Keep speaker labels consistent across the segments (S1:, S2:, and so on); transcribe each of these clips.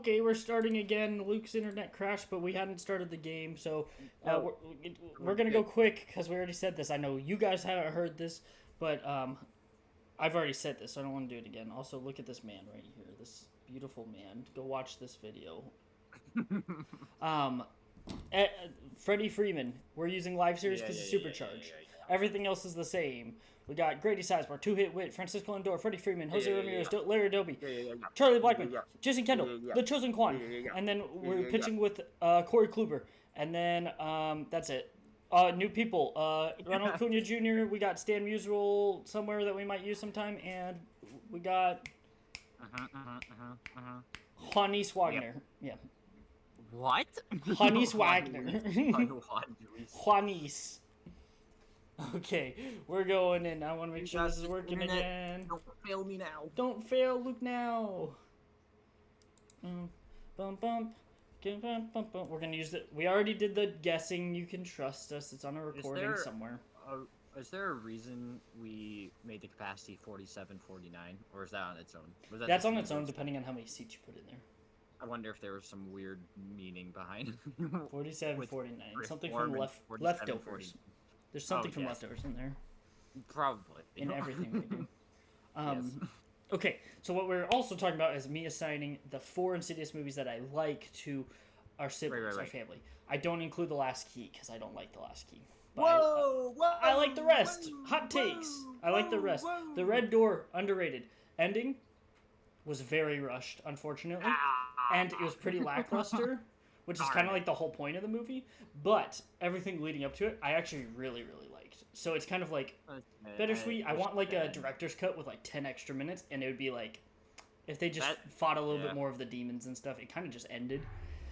S1: Okay, we're starting again. Luke's internet crashed, but we hadn't started the game, so we're gonna go quick because we already said this. I know you guys haven't heard this, but I've already said this, so I don't want to do it again. Also, look at this man right here, this beautiful man. Go watch this video. Um, Freddie Freeman. We're using live series because it's supercharged. Everything else is the same. We got Grady Sizemore, Two Hit Wit, Francisco Lindor, Freddie Freeman, Jose Ramirez, Larry Adobe, Charlie Blackmon, Jason Kendall, The Chosen Quan, and then we're pitching with Corey Kluber, and then that's it. New people, Ronald Acuna Jr., we got Stan Musial somewhere that we might use sometime, and we got Juanis Wagner. Yeah.
S2: What?
S1: Juanis Wagner. Juanis. Okay, we're going in. I want to make sure this is working again.
S2: Don't fail me now.
S1: Don't fail Luke now. Bump, bump. Bump, bump. We're going to use it. We already did the guessing. You can trust us. It's on a recording somewhere.
S2: Is there a reason we made the capacity 47-49? Or is that on its own?
S1: That's on its own, depending on how many seats you put in there.
S2: I wonder if there was some weird meaning behind
S1: 47-49. Something from leftovers. There's something from leftovers in there.
S2: Probably.
S1: In everything we do.
S2: Yes.
S1: Okay, so what we're also talking about is me assigning the 4 Insidious movies that I like to our siblings, our family. I don't include The Last Key because I don't like The Last Key. But I like the rest. Hot takes. I like the rest. The Red Door, underrated. Ending was very rushed, unfortunately. And it was pretty lackluster, which is kind of like the whole point of the movie. But everything leading up to it, I actually really, really liked. So it's kind of like bittersweet. I want like a director's cut with like 10 extra minutes, and it would be like, if they just fought a little bit more of the demons and stuff, it kind of just ended.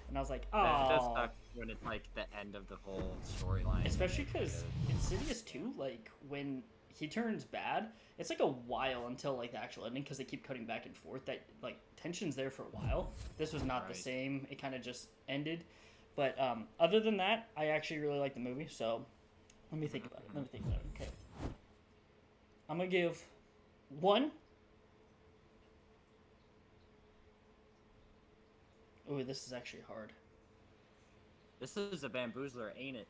S1: And I was like, oh.
S2: It does suck when it's like the end of the whole storyline.
S1: Especially because Insidious 2, like, when he turns bad, it's like a while until like the actual ending because they keep cutting back and forth. That like tension's there for a while. This was not the same. It kind of just ended. But other than that, I actually really like the movie. So let me think about it. Okay, I'm gonna give 1. Oh, this is actually hard.
S2: This is a bamboozler, ain't it?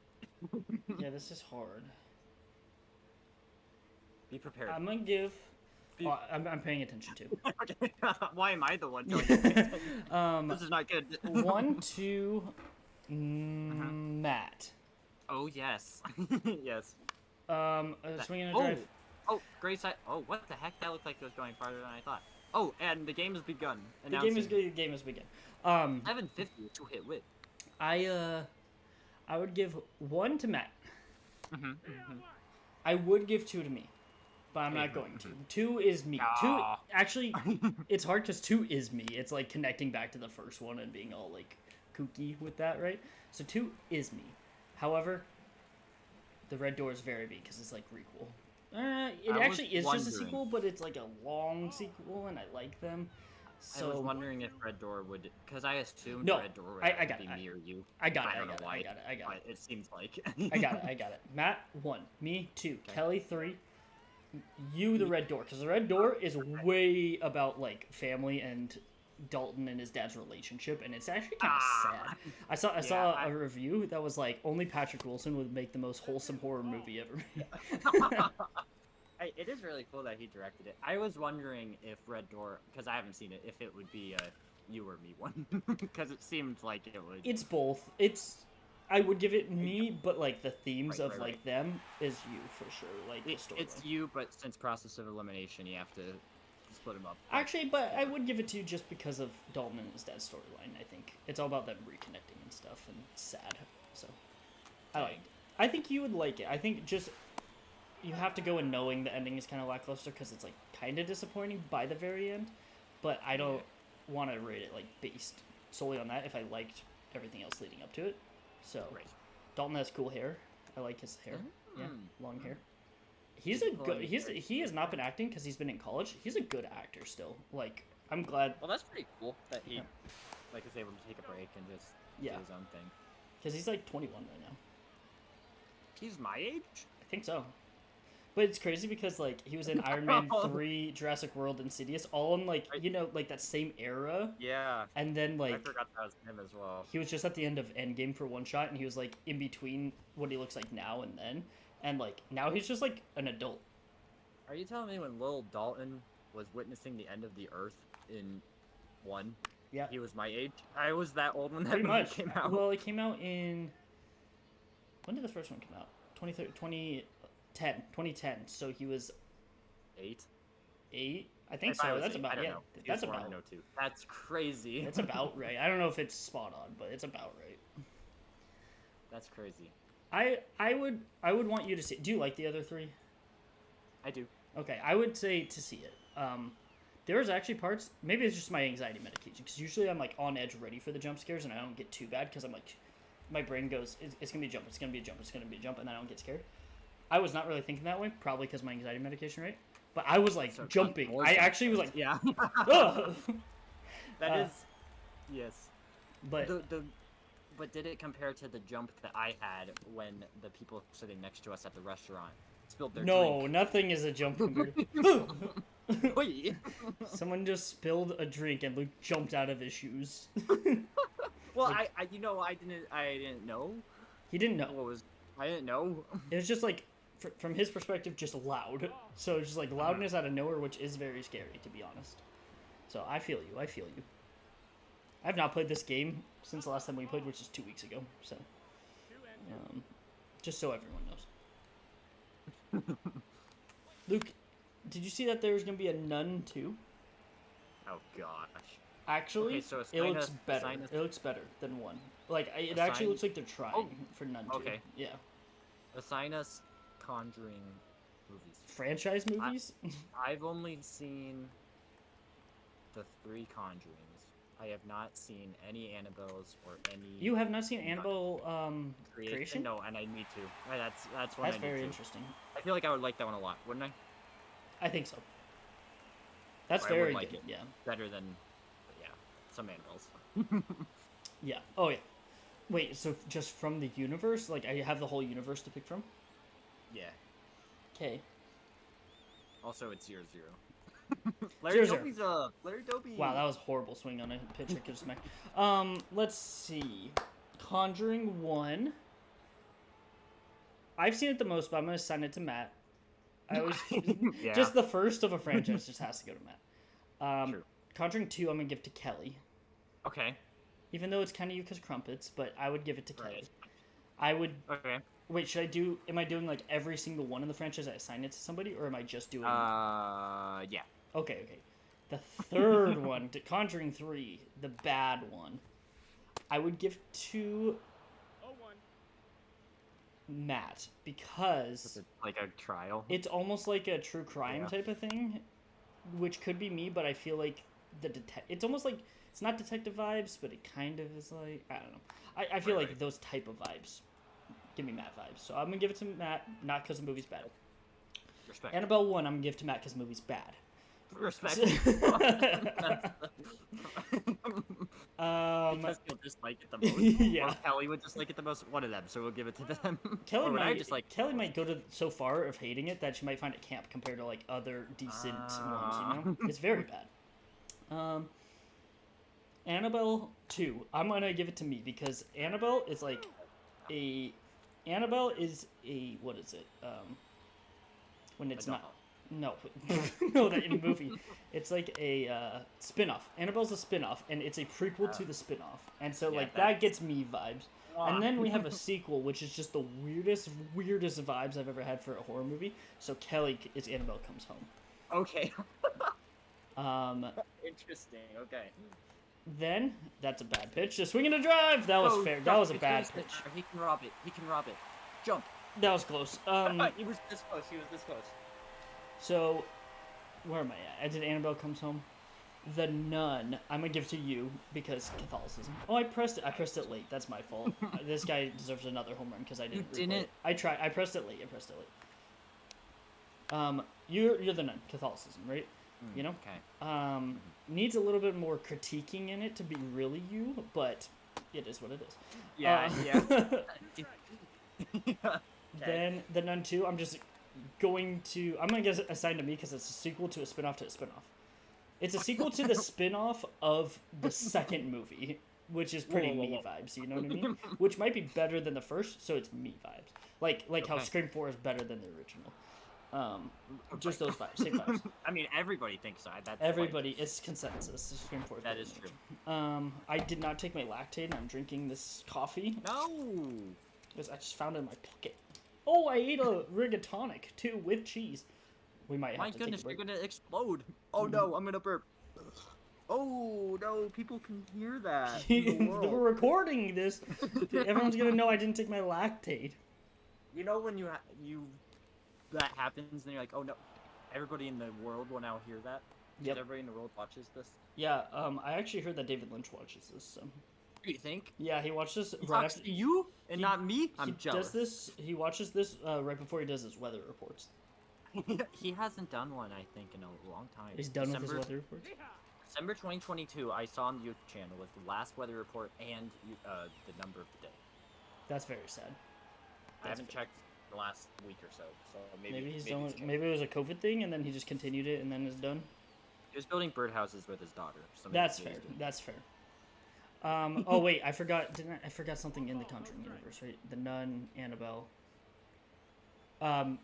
S1: Yeah, this is hard.
S2: Be prepared.
S1: I'm gonna give. I'm paying attention too.
S2: Okay. Why am I the one telling you? This is not good.
S1: 1 to Matt.
S2: Oh yes, yes.
S1: Swinging a drive.
S2: Oh, great side. Oh, what the heck? That looked like it was going farther than I thought. Oh, and the game has begun.
S1: The game has begun.
S2: 750 to hit wit.
S1: I would give 1 to Matt. I would give 2 to me, but I'm not going to. 2 is me. 2 actually, it's hard because 2 is me. It's like connecting back to the first one and being all like kooky with that, right? So 2 is me. However, the Red Door is very me because it's like requel. It actually is just a sequel, but it's like a long sequel, and I like them. So,
S2: I was wondering if Red Door would, because I assumed Red Door would be me or you.
S1: I got it.
S2: I got it. It seems like.
S1: I got it. Matt 1, me 2, okay. Kelly 3, you the Red Door, because the Red Door is way about like family and Dalton and his dad's relationship, and it's actually kind of sad. I saw a review that was like only Patrick Wilson would make the most wholesome horror movie ever made.
S2: It is really cool that he directed it. I was wondering if Red Door, because I haven't seen it, if it would be a you or me one, because it seemed like it would.
S1: It's both. I would give it me, but like the themes of like them is you for sure. Like
S2: it's you, but since process of elimination, you have to split them up.
S1: Actually, but I would give it to you just because of Dalton and his dad's storyline. I think it's all about them reconnecting and stuff, and it's sad. So I like it. I think you would like it. I think just you have to go in knowing the ending is kind of lackluster because it's like kind of disappointing by the very end. But I don't want to rate it like based solely on that if I liked everything else leading up to it. So Dalton has cool hair. I like his hair. Yeah, long hair. He has not been acting because he's been in college. He's a good actor still. Like, I'm glad.
S2: Well, that's pretty cool that he like is able to take a break and just do his own thing.
S1: Because he's like 21 right now.
S2: He's my age?
S1: I think so. But it's crazy because like he was in Iron Man 3, Jurassic World, Insidious, all in like like that same era.
S2: Yeah.
S1: And then
S2: I
S1: like
S2: forgot that was him as well.
S1: he was just at the end of Endgame for one shot, and he was like in between what he looks like now and then, and like now he's just like an adult.
S2: Are you telling me when Lil Dalton was witnessing the end of the Earth in 1,
S1: Yeah,
S2: he was my age? I was that old when that
S1: pretty
S2: movie
S1: much.
S2: came out.
S1: Well, it came out in when did the first one come out? 2010. So he was
S2: 8.
S1: 8. I think so. That's about
S2: know.
S1: That's about.
S2: That's crazy.
S1: That's about right. I don't know if it's spot on, but it's about right.
S2: That's crazy.
S1: I would want you to see. Do you like the other 3?
S2: I do.
S1: Okay, I would say to see it. There's actually parts. Maybe it's just my anxiety medication because usually I'm like on edge, ready for the jump scares, and I don't get too bad because I'm like, my brain goes, it's gonna be a jump, it's gonna be a jump, it's gonna be a jump, and I don't get scared. I was not really thinking that way, probably because my anxiety medication, right? But I was like jumping. I actually was like,
S2: yeah.
S1: Ugh!
S2: That is, yes.
S1: But
S2: but did it compare to the jump that I had when the people sitting next to us at the restaurant spilled their drink?
S1: Nothing is a jump compared
S2: Wait.
S1: Someone just spilled a drink and Luke jumped out of his shoes.
S2: Well, like, I didn't know.
S1: He didn't know.
S2: I didn't know.
S1: It was just like, from his perspective, just loud. So it's just like loudness out of nowhere, which is very scary, to be honest. So I feel you. I've not played this game since the last time we played, which is 2 weeks ago. So, just so everyone knows. Luke, did you see that there's gonna be a Nun 2?
S2: Oh gosh.
S1: Actually,
S2: okay, so
S1: it looks better. It looks better than 1. Like it actually looks like they're trying for Nun 2.
S2: Okay.
S1: Yeah.
S2: Assign us Conjuring movies.
S1: Franchise movies?
S2: I've only seen the 3 Conjurings. I have not seen any Annabelles or any.
S1: You have not seen Annabelle Creation?
S2: No, and I need to. That's one.
S1: That's very interesting.
S2: I feel like I would like that one a lot, wouldn't I?
S1: I think so. That's
S2: or
S1: very
S2: I would like
S1: good.
S2: it
S1: Yeah.
S2: Better than, yeah, some Annabelles.
S1: Yeah. Oh yeah. Wait. So just from the universe, like I have the whole universe to pick from.
S2: Yeah.
S1: Okay.
S2: Also, it's 0-0. Larry
S1: 0-0.
S2: Doby's Larry Doby.
S1: Wow, that was a horrible swing on a pitch I could smack. Let's see. Conjuring 1. I've seen it the most, but I'm gonna assign it to Matt. I was
S2: yeah.
S1: Just the first of a franchise just has to go to Matt.
S2: True.
S1: Conjuring 2, I'm gonna give to Kelly.
S2: Okay.
S1: Even though it's kind of Yuka's crumpets, but I would give it to Kelly.
S2: Right.
S1: I would.
S2: Okay.
S1: Wait, should I do? Am I doing like every single one in the franchise? I assign it to somebody, or am I just doing?
S2: Yeah.
S1: Okay. The third one, to Conjuring 3, the bad one, I would give to Matt because
S2: like a trial.
S1: It's almost like a true crime type of thing, which could be me, but I feel like it's almost like it's not detective vibes, but it kind of is like I don't know. I feel like those type of vibes give me Matt vibes, so I'm gonna give it to Matt, not because the movie's bad.
S2: Respect.
S1: Annabelle 1, I'm gonna give to Matt because the movie's bad.
S2: Respect. Because he'll dislike it the most.
S1: Yeah.
S2: Or Kelly would dislike it the most. One of them, so we'll give it to them.
S1: Kelly might go to so far of hating it that she might find it camp compared to like other decent ones. You know, it's very bad. Annabelle 2, I'm gonna give it to me because Annabelle is like what is it? When it's not. No, no, that in a movie. It's like a spin-off. Annabelle's a spin-off, and it's a prequel to the spin-off. And so, that gets me vibes. And then we have a sequel, which is just the weirdest vibes I've ever had for a horror movie. So Kelly is Annabelle Comes Home.
S2: Okay. Interesting, okay.
S1: Then, that's a bad pitch. A swing and a drive! That was fair. That was a bad pitch.
S2: He can rob it. Jump.
S1: That was close.
S2: He was this close.
S1: So, where am I at? I did Annabelle Comes Home. The Nun, I'm gonna give to you because Catholicism. Oh, I pressed it late. That's my fault. This guy deserves another home run because I didn't.
S2: You didn't.
S1: I pressed it late. You're the Nun, Catholicism, right? You know.
S2: Okay.
S1: Needs a little bit more critiquing in it to be really you, but it is what it is.
S2: Yeah. Yeah.
S1: Then the Nun 2, I'm gonna get assigned to me because it's a sequel to a spinoff to a spinoff. It's a sequel to the spinoff of the second movie, which is pretty me vibes. You know what I mean? Which might be better than the first, so it's me vibes. Like how Scream 4 is better than the original. Just those vibes, same vibes.
S2: I mean, everybody thinks so.
S1: Everybody, it's consensus. Scream 4 is
S2: that is true.
S1: I did not take my lactate, and I'm drinking this coffee.
S2: No!
S1: Because I just found it in my pocket. Oh, I ate a rigatonic, too, with cheese. We might have
S2: My
S1: to
S2: goodness,
S1: take a break.
S2: you're gonna explode. Oh no, I'm gonna burp. Oh no, people can hear that.
S1: We're recording this. Everyone's gonna know I didn't take my lactate.
S2: You know when that happens and you're like, oh no, everybody in the world will now hear that.
S1: Yep.
S2: Everybody in the world watches this.
S1: Yeah. I actually heard that David Lynch watches this. So.
S2: You think?
S1: Yeah, he watched this
S2: He
S1: right
S2: talks
S1: after
S2: to you and not me. I'm jealous.
S1: He watches this right before he does his weather reports.
S2: He hasn't done one, I think, in a long time.
S1: He's done with his weather reports.
S2: December 2022, I saw on the YouTube channel with the last weather report and the number of the day.
S1: That's very sad.
S2: I haven't checked the last week or so, so maybe
S1: he's done. Maybe it was a COVID thing, and then he just continued it, and then is done.
S2: He was building birdhouses with his daughter. So
S1: that's fair. That's fair. Oh wait, I forgot. I forgot something in the Conjuring universe, right? The Nun, Annabelle.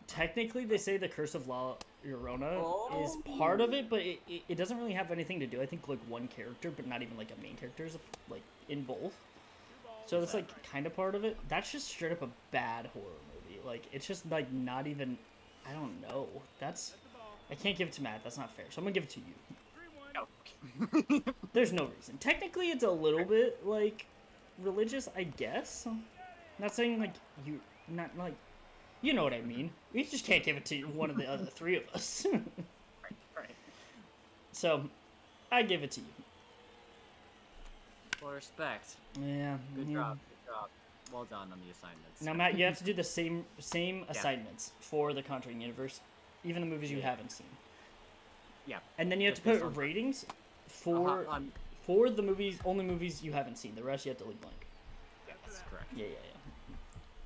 S1: Technically, they say the Curse of La Llorona is part of it, but it doesn't really have anything to do. I think like one character, but not even like a main character, is like in both. So it's like kind of part of it. That's just straight up a bad horror movie. Like it's just like not even. I don't know. I can't give it to Matt. That's not fair. So I'm gonna give it to you. There's no reason. Technically, it's a little bit like religious, I guess. Not saying like not like. You know what I mean. We just can't give it to one of the other three of us.
S2: Right.
S1: So, I give it to you.
S2: For respect.
S1: Yeah.
S2: Good job. Well done on the assignments.
S1: Now, Matt, you have to do the same assignments for the Conjuring universe, even the movies you haven't seen.
S2: Yeah.
S1: And then you have to put ratings for the only movies you haven't seen. The rest you have to leave blank.
S2: Yeah, that's correct.
S1: Yeah.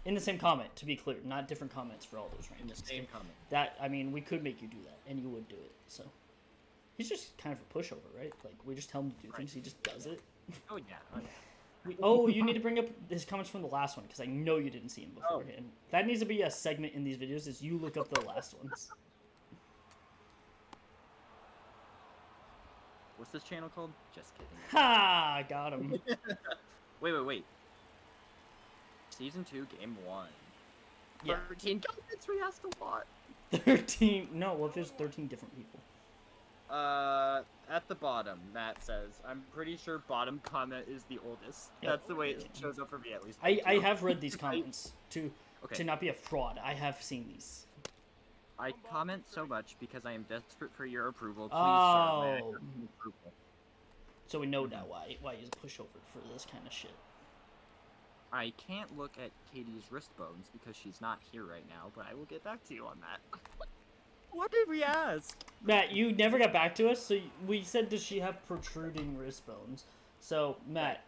S1: In the same comment, to be clear, not different comments for all those rankings.
S2: In the same comment.
S1: That, I mean, we could make you do that, and you would do it, so. He's just kind of a pushover, right? Like, we just tell him to do things, he just does it.
S2: Oh, yeah.
S1: Oh, you need to bring up his comments from the last one, because I know you didn't see him beforehand. That needs to be a segment in these videos, is you look up the last ones.
S2: What's this channel called? Just kidding.
S1: Ha! Got him.
S2: Wait. Season 2, Game 1.
S1: Yeah.
S2: 13 comments we asked a lot.
S1: 13. No, well, there's 13 different people.
S2: At the bottom, Matt says, I'm pretty sure bottom comment is the oldest. Yep. That's the way it shows up for me, at least.
S1: I have read these comments to not be a fraud. I have seen these.
S2: I comment so much because I am desperate for your approval. Please,
S1: oh. So we know now why he's a pushover for this kind of shit.
S2: I can't look at Katie's wrist bones because she's not here right now, but I will get back to you on that. What did we ask?
S1: Matt, you never got back to us, so we said, does she have protruding wrist bones? So, Matt,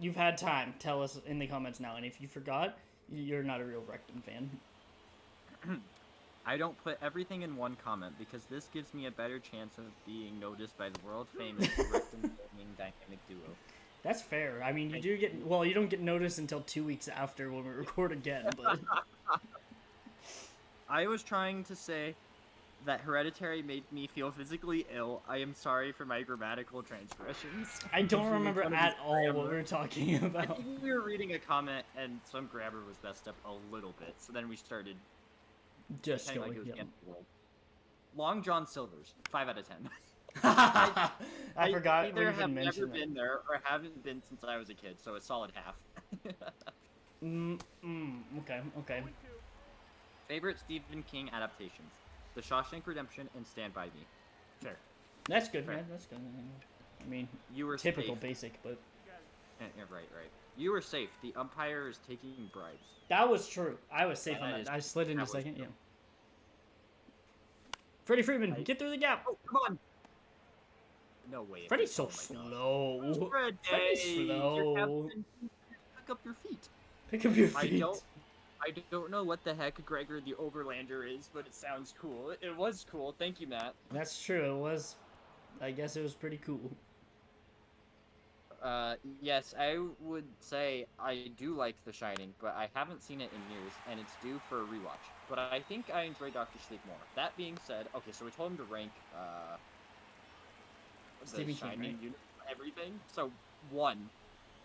S1: you've had time. Tell us in the comments now, and if you forgot, you're not a real Rectum fan.
S2: I don't put everything in one comment because this gives me a better chance of being noticed by the world-famous Rectum gaming dynamic duo.
S1: That's fair. I mean, you don't get noticed until 2 weeks after when we record again, but...
S2: I was trying to say that Hereditary made me feel physically ill. I am sorry for my grammatical transgressions.
S1: I don't remember at all what we were talking about.
S2: I think we were reading a comment and some grammar was messed up a little bit, so then we started
S1: just
S2: going,
S1: like
S2: it was the end of the world. Long John Silver's, 5 out of 10.
S1: I forgot
S2: either have never been there or haven't been since I was a kid, so a solid half.
S1: Okay.
S2: Favorite Stephen King adaptations: The Shawshank Redemption and Stand By Me.
S1: Fair. That's good, man. That's good. I mean,
S2: you were
S1: typical
S2: safe.
S1: basic, but
S2: yeah, right. You were safe. The umpire is taking bribes.
S1: That was true. I was safe on that. I slid in a second. Yeah. Freddie Freeman, get through the gap.
S2: Oh, come on. No way.
S1: Freddie's so slow. Freddie's
S2: slow.
S1: slow.
S2: Pick up your feet.
S1: Pick up your feet.
S2: I don't know what the heck Gregor the Overlander is, but it sounds cool. It was cool. Thank you, Matt.
S1: That's true. It was. I guess it was pretty cool.
S2: Yes, I would say I do like The Shining, but I haven't seen it in years, and it's due for a rewatch. But I think I enjoy Doctor Sleep more. That being said, okay, so we told him to rank, The
S1: Stephen King,
S2: Shining,
S1: right?
S2: everything. So, 1,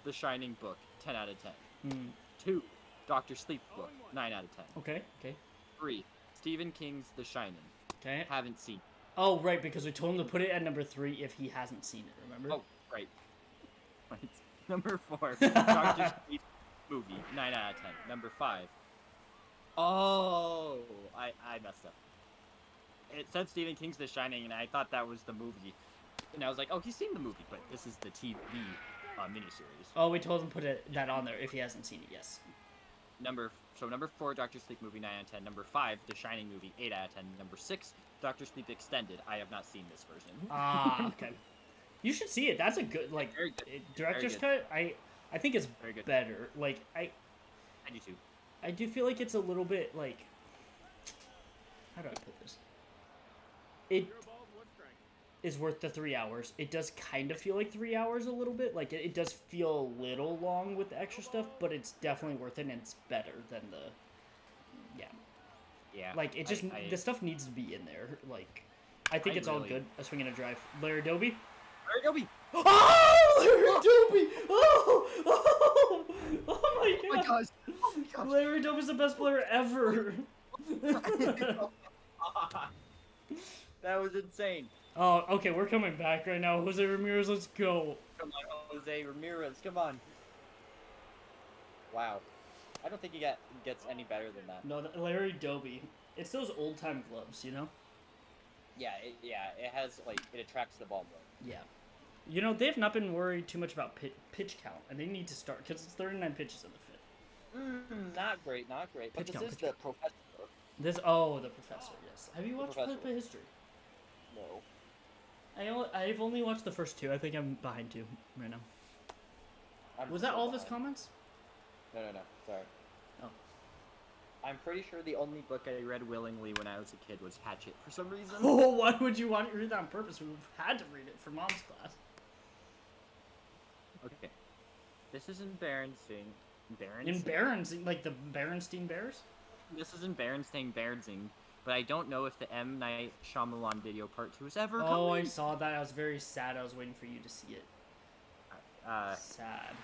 S2: The Shining book, 10 out of 10.
S1: Hmm.
S2: 2, Doctor Sleep book, 9 out of 10.
S1: Okay. Okay.
S2: 3, Stephen King's The Shining.
S1: Okay.
S2: Haven't seen.
S1: Oh, right, because we told him to put it at number 3 if he hasn't seen it. Remember?
S2: Oh, right. Right. Number 4, Doctor Sleep movie, 9 out of 10. Number 5. Oh, I messed up. It said Stephen King's The Shining, and I thought that was the movie. And I was like, oh, he's seen the movie, but this is the TV miniseries.
S1: Oh, we told him to put that on there if he hasn't seen it. Yes.
S2: Number 4, Doctor Sleep movie, 9 out of 10. Number 5, The Shining movie, 8 out of 10. Number 6, Doctor Sleep Extended. I have not seen this version.
S1: Ah, okay. You should see it. That's a good
S2: Very good.
S1: director's
S2: Very good.
S1: cut. I think it's
S2: Very good.
S1: better. Like
S2: I do too.
S1: I do feel like it's a little bit like, how do I put this? It is worth the 3 hours. It does kind of feel like 3 hours a little bit. Like it does feel a little long with the extra stuff, but it's definitely worth it, and it's better than the. Yeah.
S2: Yeah.
S1: Like it just the stuff needs to be in there. Like I think it's all good. A swing and a drive. Larry Doby.
S2: Larry Doby.
S1: Oh, Larry Doby! Oh my god!
S2: Oh my gosh! Oh my gosh!
S1: Larry Doby's the best player ever.
S2: That was insane.
S1: Oh, okay, we're coming back right now. Jose Ramirez, let's go.
S2: Come on, Jose Ramirez. Come on. Wow. I don't think he gets any better than that.
S1: No, Larry Doby. It's those old time gloves, you know?
S2: Yeah, it has, like, it attracts the ball more.
S1: Yeah. You know, they've not been worried too much about pitch count, and they need to start, because it's 39 pitches in the 5th.
S2: Not great. But
S1: Pitch
S2: this
S1: count,
S2: is
S1: pitch
S2: the professor.
S1: The professor, yes. Have you watched
S2: Professor.
S1: Play History?
S2: No.
S1: I've only watched the first 2. I think I'm behind 2 right now. Was that all of his comments?
S2: No. Sorry.
S1: Oh.
S2: I'm pretty sure the only book I read willingly when I was a kid was Hatchet for some reason.
S1: Oh, why would you want to read that on purpose? We've had to read it for Mom's class.
S2: Okay. This is in Berenstain.
S1: In Berenstain, like the Berenstain Bears?
S2: This is in Berenstain, but I don't know if the M. Night Shyamalan video part 2 is ever coming.
S1: Oh, I saw that. I was very sad. I was waiting for you to see it. Sad.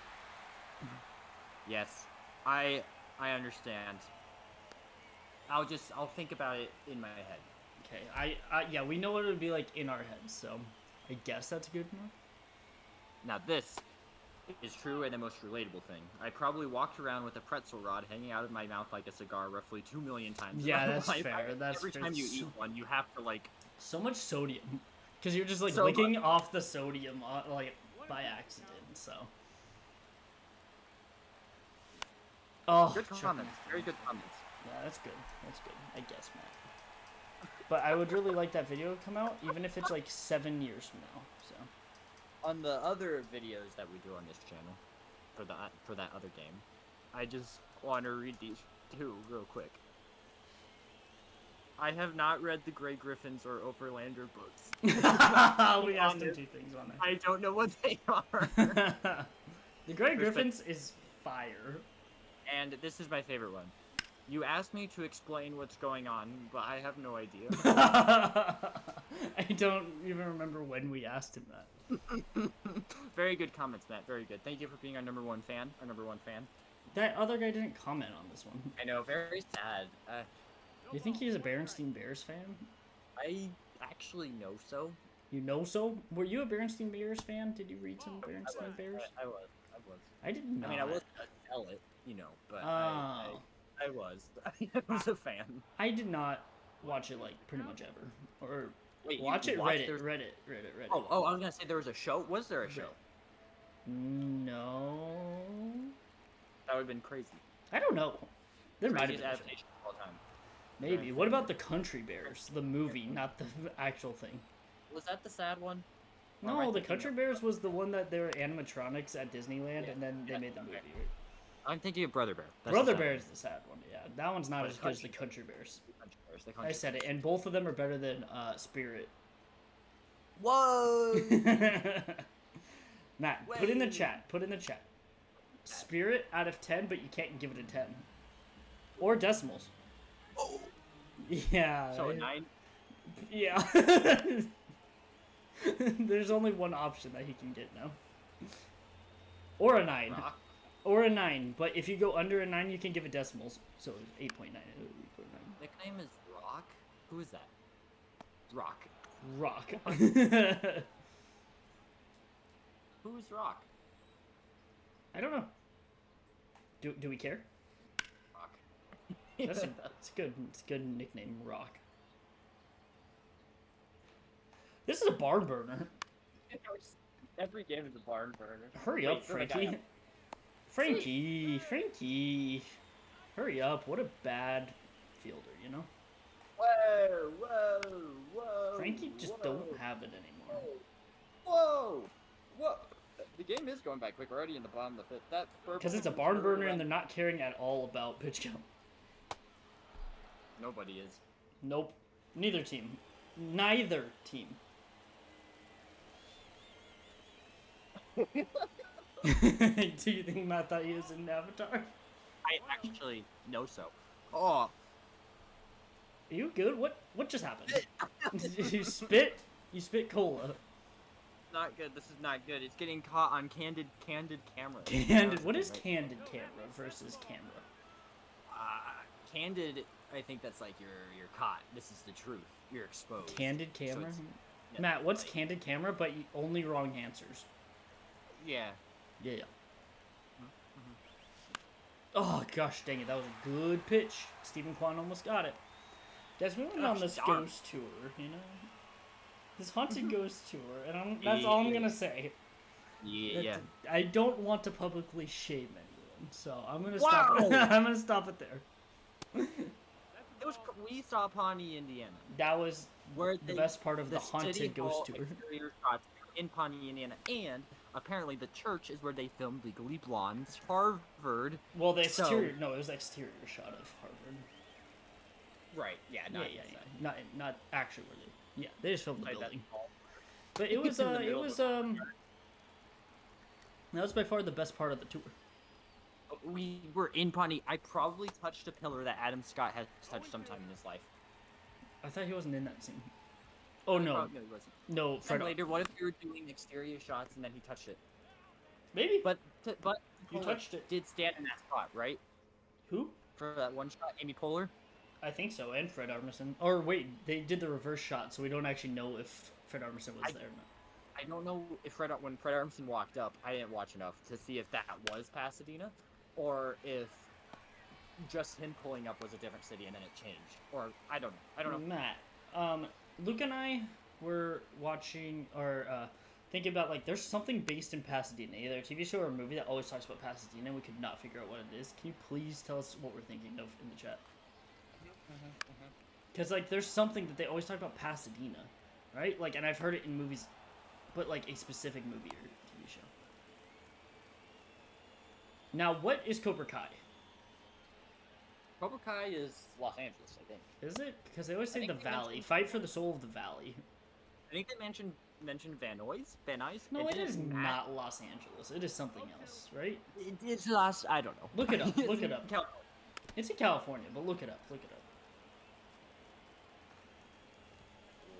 S2: Yes. I understand. I'll think about it in my head.
S1: Okay, yeah, we know what it would be like in our heads, so I guess that's good enough.
S2: Now this is true and the most relatable thing. I probably walked around with a pretzel rod hanging out of my mouth like a cigar roughly 2 million times.
S1: Yeah, that's fair.
S2: Every time you eat one, you have to like...
S1: So much sodium. Because you're just like licking off the sodium like by accident, so... Oh,
S2: good comments. Very good comments.
S1: Yeah, that's good. That's good. I guess, Matt. But I would really like that video to come out, even if it's like 7 years from now. So.
S2: On the other videos that we do on this channel, for that other game, I just want to read these 2 real quick. I have not read the Grey Griffins or Overlander books.
S1: We asked him 2 things on there.
S2: I don't know what they are.
S1: The Grey Griffins is fire.
S2: And this is my favorite one. You asked me to explain what's going on, but I have no idea.
S1: I don't even remember when we asked him that.
S2: Very good comments, Matt. Very good. Thank you for being our number 1 fan.
S1: That other guy didn't comment on this one.
S2: I know, very sad.
S1: You think he's a Berenstain Bears fan?
S2: I actually know so.
S1: You know so? Were you a Berenstain Bears fan? Did you read some Berenstain Bears?
S2: I was.
S1: I did not.
S2: I mean, I wasn't gonna tell it, but I was. I was a fan.
S1: I did not watch it, like, pretty much ever. Or
S2: wait,
S1: watch it, Reddit.
S2: Oh, I was gonna say there was a show. Was there a show?
S1: No.
S2: That would have been crazy.
S1: I don't know. There might have been
S2: adaptation of all time.
S1: Maybe. What about the Country Bears? The movie, not the actual thing.
S2: Was that the sad one?
S1: No, the Country Bears was the one that they were animatronics at Disneyland, and then they made the movie.
S2: I'm thinking of Brother Bear. That's
S1: Brother
S2: the sad
S1: Bear
S2: one.
S1: is the sad one. Yeah, that one's not
S2: But
S1: as good as the
S2: Country
S1: Country Bears.
S2: Country Bears, the
S1: I
S2: Country
S1: said it,
S2: Bears.
S1: and both of them are better than Spirit.
S2: Whoa!
S1: Matt, put in the chat. Put in the chat. Spirit out of 10, but you can't give it a 10. Or decimals.
S2: Oh.
S1: Yeah.
S2: So a 9.
S1: Yeah. There's only one option that he can get now. Or a 9.
S2: Rock.
S1: Or a 9. But if you go under a 9, you can give it decimals. So 8.9.
S2: Nickname is Rock. Who is that? Rock.
S1: Rock.
S2: Who is Rock?
S1: I don't know. Do we care?
S2: Rock.
S1: It's good. It's a good nickname, Rock. This is a barn burner.
S2: Every game is a barn burner.
S1: Hurry up, Frankie. Frankie. Hurry up. What a bad fielder, you know?
S2: Whoa.
S1: Frankie just don't have it anymore.
S2: Whoa. The game is going by quick. We're already in the bottom of the fifth.
S1: Because it's a barn burner and they're not caring at all about pitch count.
S2: Nobody is.
S1: Nope. Neither team. Do you think Matt thought he was in Avatar?
S2: I actually know so. Oh.
S1: Are you good? What just happened? You spit? You spit cola.
S2: Not good. This is not good. It's getting caught on candid camera.
S1: Candid. What is candid camera versus camera?
S2: Candid. I think that's like you're caught. This is the truth. You're exposed.
S1: Candid camera.
S2: So yeah,
S1: Matt, what's
S2: like,
S1: candid camera? But only wrong answers.
S2: Yeah.
S1: Yeah. Oh gosh, dang it! That was a good pitch. Stephen Kwan almost got it. Guys, we went on this ghost tour, you know. This haunted ghost tour, and that's all I'm gonna say.
S2: Yeah.
S1: I don't want to publicly shame anyone, so I'm gonna stop. I'm gonna stop it there.
S2: We saw Pawnee, Indiana.
S1: That was
S2: where
S1: the best part of the haunted
S2: City
S1: ghost
S2: Hall
S1: tour.
S2: exterior shots in Pawnee, Indiana, and apparently the church is where they filmed Legally Blonde's Harvard.
S1: Well, the exterior. No, it was the exterior shot of Harvard.
S2: Right. Yeah.
S1: Not actually where they. Yeah, they just filmed the building.
S2: All.
S1: But it was that was by far the best part of the tour.
S2: We were in Pawnee. I probably touched a pillar that Adam Scott has touched sometime in his life.
S1: I thought he wasn't in that scene. Oh no. No, Fred.
S2: And later, what if you were doing exterior shots and then he touched it?
S1: Maybe.
S2: But
S1: you touched it.
S2: Did stand in that spot, right?
S1: Who?
S2: For that one shot, Amy Poehler?
S1: I think so, and Fred Armisen. Or wait, they did the reverse shot, so we don't actually know if Fred Armisen was there or not.
S2: I don't know if when Fred Armisen walked up, I didn't watch enough to see if that was Pasadena, or if just him pulling up was a different city and then it changed. Or I don't know.
S1: Matt, Luke and I were watching or thinking about like there's something based in Pasadena, either a TV show or a movie that always talks about Pasadena. We could not figure out what it is. Can you please tell us what we're thinking of in the chat? Because like there's something that they always talk about Pasadena, right? Like, and I've heard it in movies, but like a specific movie or TV show. Now, what is Cobra Kai?
S2: Cobra Kai is Los Angeles, I think.
S1: Is it? Because they always say the Valley. Fight for the soul of the Valley.
S2: I think they mentioned Van Nuys?
S1: No, it is not Los Angeles. It is something else, right?
S2: It's Los... I don't know.
S1: Look it up. Look it up.
S2: California.
S1: It's in California, but look it up. Look it up.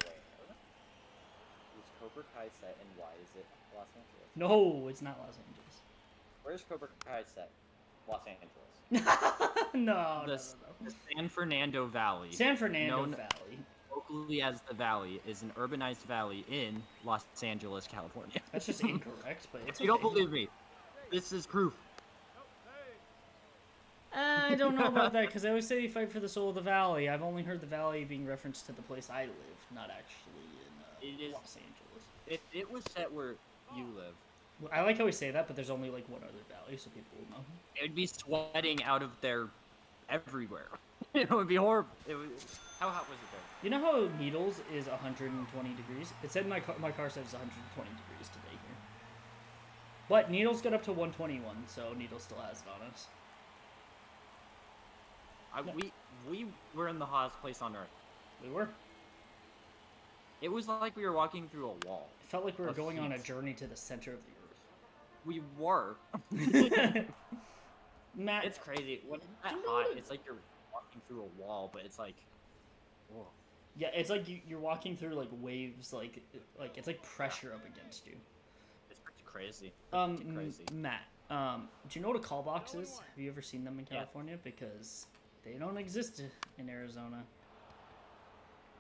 S2: Where is Cobra Kai set and why is it Los Angeles?
S1: No, it's not Los Angeles.
S2: Where's Cobra Kai set? Los Angeles.
S1: No.
S2: The San Fernando Valley.
S1: San Fernando Valley.
S2: Locally as the Valley is an urbanized valley in Los Angeles, California.
S1: That's just incorrect, but it's
S2: You don't believe me. This is proof.
S1: I don't know about that, because I always say fight for the soul of the Valley. I've only heard the Valley being referenced to the place I live, not actually in Los Angeles.
S2: It was set where you live.
S1: I like how we say that, but there's only like one other valley, so people will know.
S2: It would be sweating out of there everywhere. It would be horrible. How hot was it there?
S1: You know how Needles is 120 degrees? It said my car said it's 120 degrees today But Needles got up to 121, so Needles still has it on us.
S2: We were in the hottest place on Earth.
S1: We were.
S2: It was like we were walking through a wall.
S1: It felt like we were going on a journey to the center of the Earth.
S2: We were.
S1: Matt,
S2: it's crazy. When it's that hot, it's like you're walking through a wall, but it's like, whoa.
S1: Yeah, it's like you're walking through like waves, like it's like pressure up against you.
S2: It's pretty crazy. Crazy.
S1: Matt, do you know what a call box is? Have you ever seen them in California? Yeah. Because they don't exist in Arizona.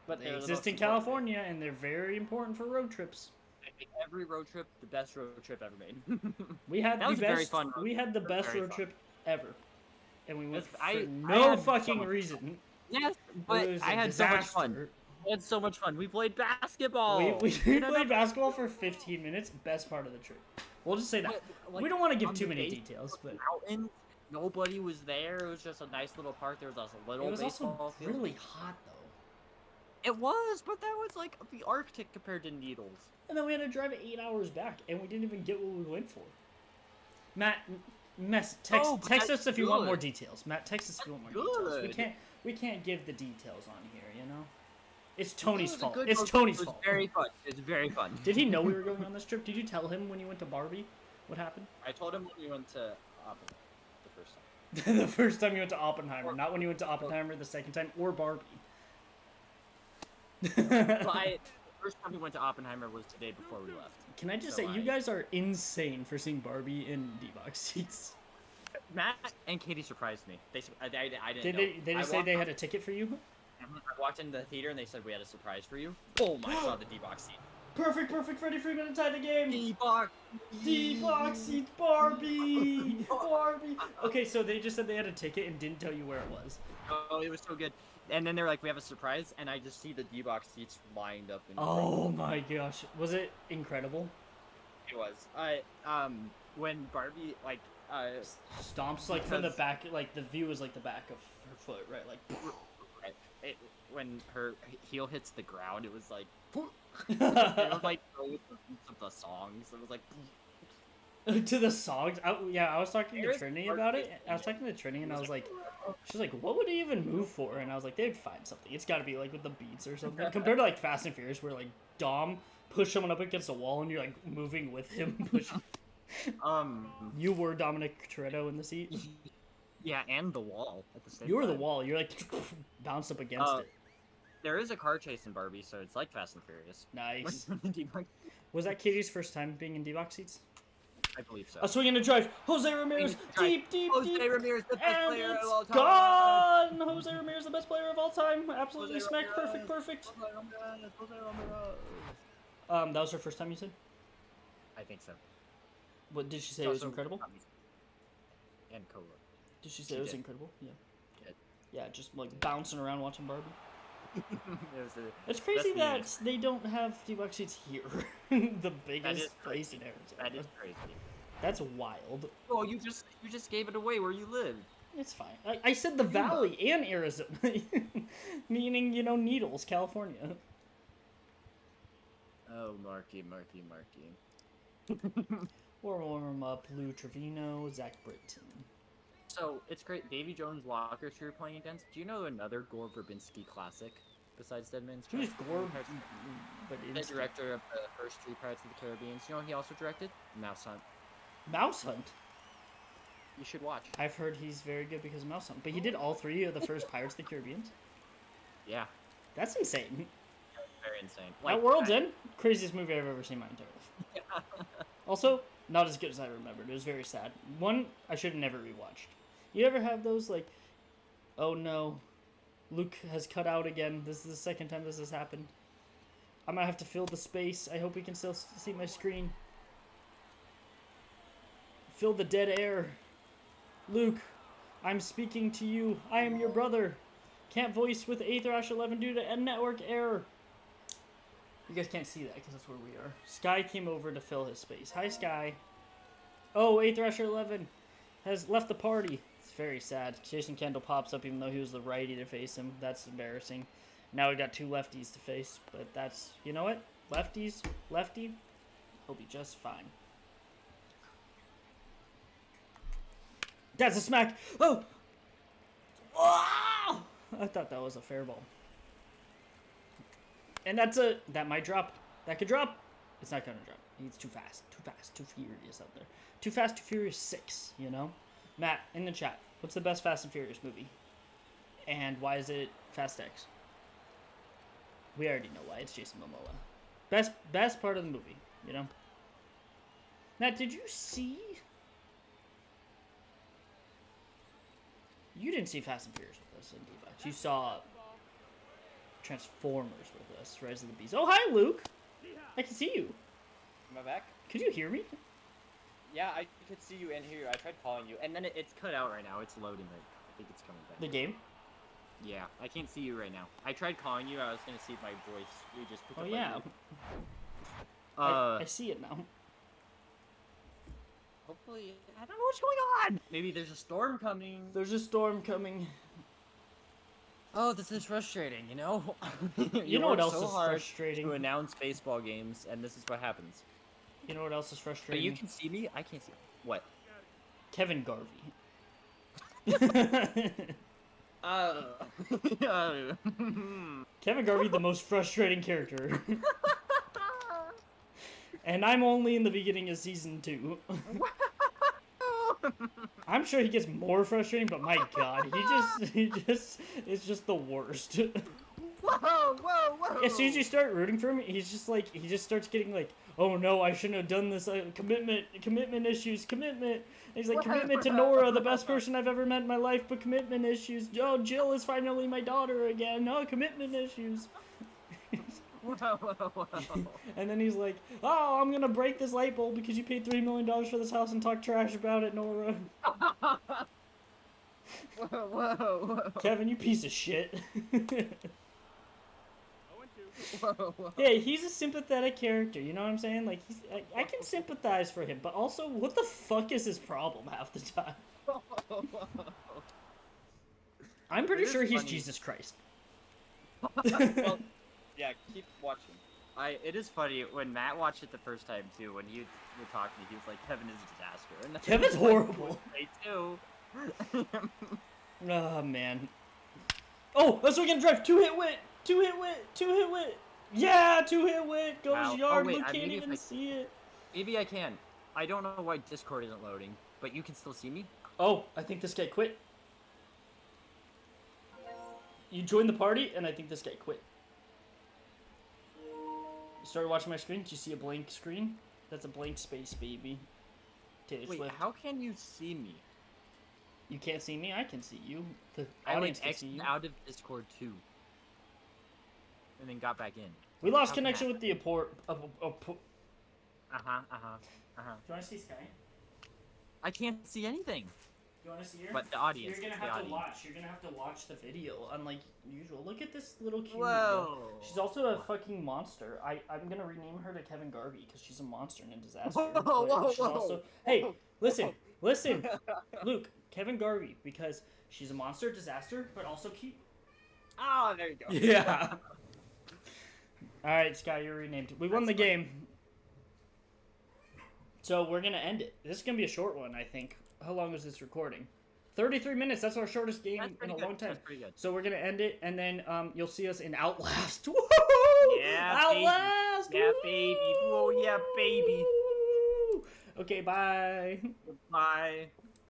S1: But they exist in California, and they're very important for road trips.
S2: Every road trip, the best road trip ever made.
S1: We had the best. Very fun road. We had the best road trip ever, and we went for no fucking reason.
S2: Yes, but I had so much fun. I had so much fun. We played basketball.
S1: We played basketball for 15 minutes. Best part of the trip. We'll just say that. Like, we don't want to give too many details, but
S2: mountains, nobody was there. It was just a nice little park. There was also a little baseball field.
S1: Really hot though.
S2: It was, but that was like the Arctic compared to Needles.
S1: And then we had to drive 8 hours back, and we didn't even get what we went for. Matt, text us if you want more details. Matt, text us if you want more details. We can't give the details on here, you know. It's Tony's fault. It's Tony's fault.
S2: It was very fun. It's very fun.
S1: Did he know we were going on this trip? Did you tell him when you went to Barbie? What happened?
S2: I told him when we went to Oppenheimer the first time.
S1: The first time you went to Oppenheimer, not when you went to Oppenheimer the second time, or Barbie.
S2: The first time we went to Oppenheimer was the day before we left.
S1: Can I just say, you guys are insane for seeing Barbie in D-Box seats.
S2: Matt and Katie surprised me. I didn't
S1: know. They just say they had a ticket for you?
S2: I walked into the theater and they said we had a surprise for you. Boom! I saw the D-Box seat.
S1: Perfect, Freddie Freeman inside the game!
S2: D-Box
S1: seat, Barbie! Barbie! Okay, so they just said they had a ticket and didn't tell you where it was.
S2: Oh, it was so good. And then they're like, we have a surprise, and I just see the D-Box seats lined up.
S1: Oh my gosh. Was it incredible?
S2: It was. When Barbie, like,
S1: stomps, like, from the back, like, the view is like the back of her foot, right? Like,
S2: right. When her heel hits the ground, it was like, it was like, the songs, it was like,
S1: to the songs? I was talking to Trini about it. I was talking to Trini, and I was like, she's like, what would he even move for? And I was like, they'd find something. It's got to be like with the beats or something. Compared to like Fast and Furious, where like Dom push someone up against a wall and you're like moving with him. You were Dominic Toretto in the seat.
S2: Yeah, and the wall at the same time.
S1: You were the wall. You're like bounced up against it.
S2: There is a car chase in Barbie, so it's like Fast and Furious.
S1: Nice. Was that Katie's first time being in D-Box seats?
S2: I believe so.
S1: A swing and a drive. Jose Ramirez, deep.
S2: Jose Ramirez, the best player of all time.
S1: Gone. Jose Ramirez, the best player of all time. Absolutely smack. Perfect. That was her first time, you said?
S2: I think so.
S1: What did she say? It was incredible.
S2: And Cola.
S1: Did she say it was incredible? Yeah. Yeah, just like bouncing around watching Barbie. It's crazy that they don't have D-Box seats here. The biggest place in Arizona.
S2: That is crazy.
S1: That's wild.
S2: Oh, you just gave it away where you live.
S1: It's fine. I said the Valley and Arizona. Meaning, Needles, California.
S2: Oh, Marky.
S1: Warm up, Lou Trevino, Zach Britton.
S2: So, it's great. Davy Jones Walker you're playing against. Do you know another Gore Verbinski classic besides Dead Man's Chest?
S1: Who's Gore?
S2: The director of the first 3 Pirates of the Caribbean. You know he also directed? Mouse Hunt.
S1: Mouse Hunt?
S2: You should watch.
S1: I've heard he's very good because of Mouse Hunt. But he did all 3 of the first Pirates of the Caribbean?
S2: Yeah.
S1: That's insane.
S2: Very insane.
S1: Like, World's End, craziest movie I've ever seen in my entire life. Also, not as good as I remembered. It was very sad. One, I should have never rewatched. You ever have those, like, oh no, Luke has cut out again. This is the second time this has happened. I might have to fill the space. I hope we can still see my screen. Fill the dead air. Luke, I'm speaking to you. I am your brother. Can't voice with Aether-11 due to a network error. You guys can't see that because that's where we are. Sky came over to fill his space. Hi, Sky. Oh, Aether-11 has left the party. It's very sad. Jason Kendall pops up even though he was the righty to face him. That's embarrassing. Now we got 2 lefties to face, but that's, you know what? Lefty, he'll be just fine. That's a smack. Oh! Oh! I thought that was a fair ball. And that might drop. That could drop. It's not gonna drop. He's too fast. Too fast. Too furious out there. Too Fast, Too Furious 6, you know? Matt, in the chat, what's the best Fast and Furious movie? And why is it Fast X? We already know why. It's Jason Momoa. Best part of the movie, you know? Matt, did you see... You didn't see Fast and Furious with us in D-Box. You saw Transformers with us, Rise of the Beast. Oh, hi, Luke! I can see you.
S2: Am I back?
S1: Could you hear me?
S2: Yeah, I could see you and hear you. I tried calling you, and then it's cut out right now. It's loading. I think it's coming back.
S1: The game?
S2: Yeah, I can't see you right now. I tried calling you. I was gonna see if my voice. You just picked up.
S1: Oh, yeah. I see it now.
S2: Hopefully, I don't know what's going on. Maybe there's a storm coming.
S1: There's a storm coming.
S2: Oh, this is frustrating, you know?
S1: You know what else is frustrating?
S2: To announce baseball games, and this is what happens.
S1: You know what else is frustrating?
S2: But you can see me? I can't see. What?
S1: Kevin Garvey. Kevin Garvey, the most frustrating character. And I'm only in the beginning of season 2. I'm sure he gets more frustrating, but my god, it's just the worst.
S2: Whoa!
S1: As soon as you start rooting for him, he's just like, he just starts getting like, oh no, I shouldn't have done this, commitment issues, commitment. And he's like, commitment to Nora, the best person I've ever met in my life, but commitment issues. Oh, Jill is finally my daughter again. Oh, commitment issues.
S2: Whoa.
S1: And then he's like, oh, I'm gonna break this light bulb because you paid $3 million for this house and talk trash about it, Nora.
S2: Whoa.
S1: Kevin, you piece of shit.
S2: Whoa.
S1: Yeah, he's a sympathetic character, you know what I'm saying? Like, I can sympathize for him, but also, what the fuck is his problem half the time? I'm pretty sure he's
S2: funny.
S1: Jesus Christ.
S2: Well, yeah, keep watching. It is funny when Matt watched it the first time too. When he would talk to me, he was like, "Kevin is a disaster." And
S1: Kevin's horrible.
S2: Me too.
S1: Oh man. Oh, let's look and drive. Two hit wit. Yeah, 2-hit wit. Goes
S2: Wow.
S1: yard.
S2: Oh, wait,
S1: Luke can't even see it.
S2: Maybe I can. I don't know why Discord isn't loading, but you can still see me.
S1: Oh, I think this guy quit. You joined the party, and I think this guy quit. You started watching my screen? Did you see a blank screen? That's a blank space, baby. Taylor
S2: Wait,
S1: Swift.
S2: how can you see me?
S1: You can't see me? I can see you. The
S2: I
S1: audience
S2: went
S1: can see you.
S2: out of Discord too, and then got back in.
S1: We lost
S2: How can
S1: connection
S2: that-
S1: with the port. Do
S2: Uh-huh.
S1: you want to see Sky?
S2: I can't see anything.
S1: You want to see her?
S2: But the audience.
S1: You're gonna
S2: the
S1: have to
S2: audience.
S1: watch. You're gonna have to watch the video, unlike usual. Look at this little cute.
S2: Whoa.
S1: She's also a fucking monster. I'm gonna rename her to Kevin Garvey because she's a monster and a disaster.
S2: Whoa,
S1: but
S2: whoa,
S1: she's
S2: whoa.
S1: also, hey, listen, Luke, Kevin Garvey because she's a monster, disaster, but also cute.
S2: Oh, there you go.
S1: Yeah. All right, Sky, you're renamed. We won the game. So we're gonna end it. This is gonna be a short one, I think. How long was this recording? 33 minutes. That's our shortest game in a long time.
S2: That's pretty good.
S1: So we're gonna end it, and then you'll see us in Outlast. Woo!
S2: Yeah,
S1: Outlast.
S2: baby. Yeah, baby. Oh, yeah, baby.
S1: Woo! Okay, bye.
S2: Bye.